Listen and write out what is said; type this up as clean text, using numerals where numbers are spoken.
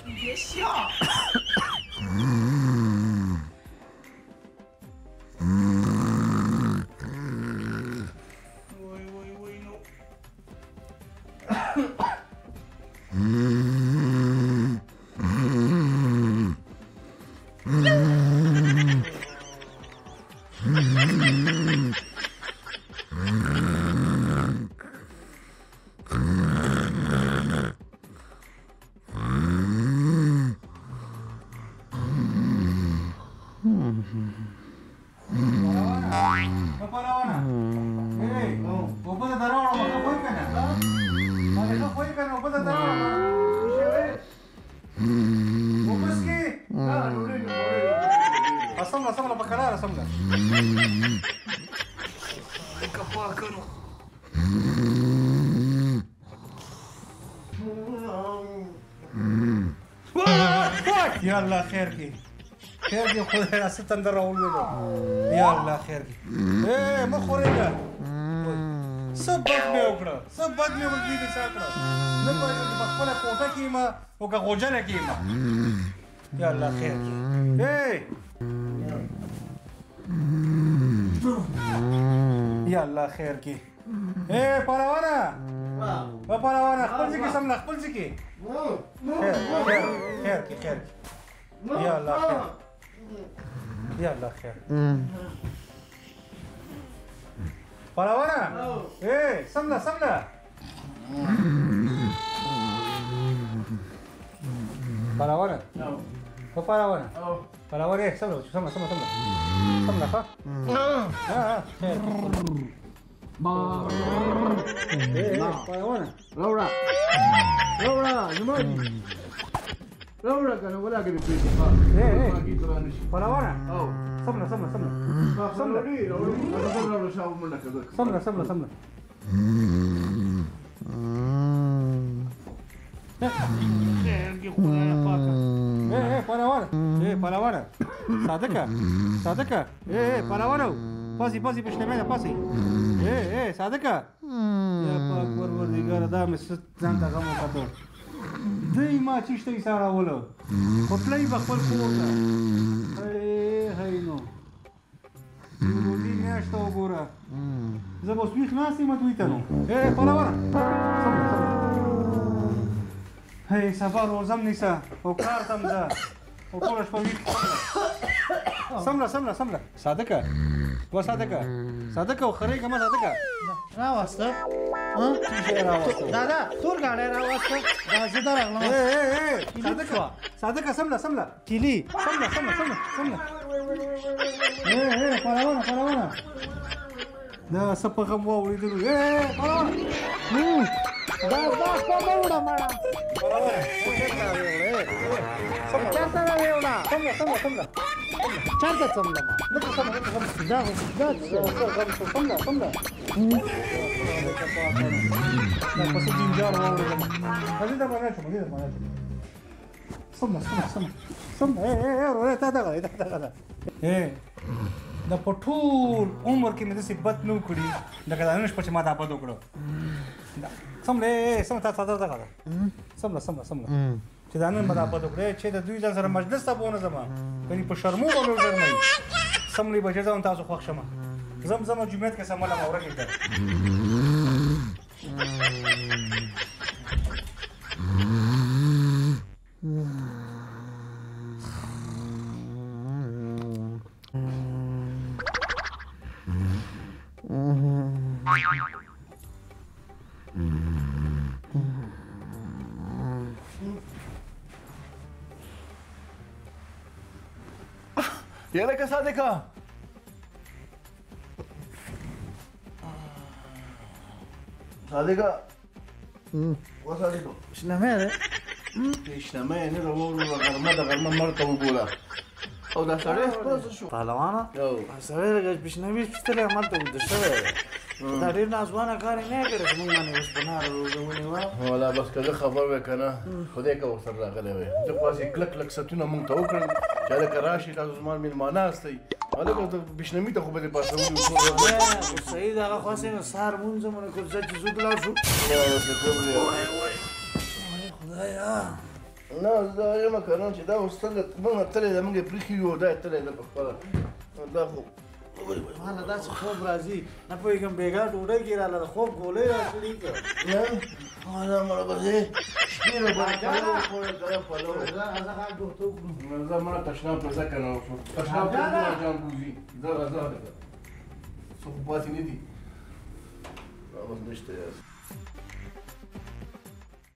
你别笑。صمله بكراره صمله كفاكنو يلا خيركي خيركي خذ ستن درا يلا خيركي ايه ما خورينا سبق مې وکړه سبق مې ولدي دې ساتره نه په خپل کوټه کې ما او که غوجنه کې ما يلا خيركي ايه يلا خيركي ايه پروانا پروانا خپل ځکه سملا خپل ځکه خيركي خيركي يلا خير يلا خير پروانا ايه سملا سملا پروانا پروانا پروانا ايه سملا سملا سملا سملا سملا ها خير پروانا لورا لورا زماني لورا كان ولا قبل بيجي ايه پروانا سملا سملا سملا سملا سملا شاو منك سملا سملا سملا ايه پروانا ايه پروانا صادقه صادقه ايه پروانا پاسي پاسي پښتنه پاسي ايه صادقه يا پاک پروردگار دا مې ځان ته غم وکړ دای ما چشته سره ولو خپلې بخپل کوته هي نو نو دې میاشته وګوره زه به سپیخ ناسې ما دوی ته نو ايه پروانا هي سفر وزم نسا وكار تمزا وكورش فويك سملا سملا سملا صادقة وصادقة صادقة وخريجة ما صادقة راوسته دا تور غاړه راوسته دا زده راغلم ايه صادقة صادقة سملا سملا كيلي سملا سملا سملا سملا ايه پروانا پروانا دا سپغم وریدلو ايه پروانا دا په وړه مړه چرته راوړه سملا سملا سملا چرته څمله ما دا سملا سملا بس الجنجار وورد هذا ما نشوف هذا ما نشوف سملا سملا سملا سملا ايه تا ايه دا په ټول عمر کې مې داسې بد نه وکړي لکه دا نن شپه چې ما دا بد وکړو سملا سملا تا څه سملا سملا سملا چې دا نن ما دا بد وکړې چې د دوی ځان سره مجلس ته بونه زما کني په شرمو غلو ژرمای سملی بچا ځان تاسو خوښ شمه زم جمعیت کې سملا ما ورګی يا لك صادقة صادقة وصادقة شنو هذا شنو نه ورو غرمه د غرمه مرته وګوره او دا سړی خپل شو پهلوانا یو سړی لږ بشنوي چې تل عمل ته ود شوی دا ډېر نازوانه کار یې نه کړی چې موږ باندې اوس په ناره ونیوه ولا بس که زه خبر وی که نه خدای که ورسره راغلی وی زه خو هسې کلک کلک ستونه مونږ ته وکړل چې هلکه راشئ تاسو زما مېلمانه هستئ هلکه بشنمي ته خو به دې پاسولي خو صحیح دغه خو هسې نو سهار مونځ مونه کړ چې زود لاړ شو خدایا نه زه یم که نه چې دا اوس څنګه موږ تللی ده موږ یې پرېښي یو دا یې تللی ده په خپله دا خو ماله داسې خوب راځي نه پوهېږم بېګا ډوډۍ کې راله د خوب ګولۍ راکړي که دا مړه به ځې شپې به پلو زه مړه تشناب ته ځه که نه تشناب ته جامبوزي ځه راځه هلکه څه خو پاتې نه دي اوس نشته یاست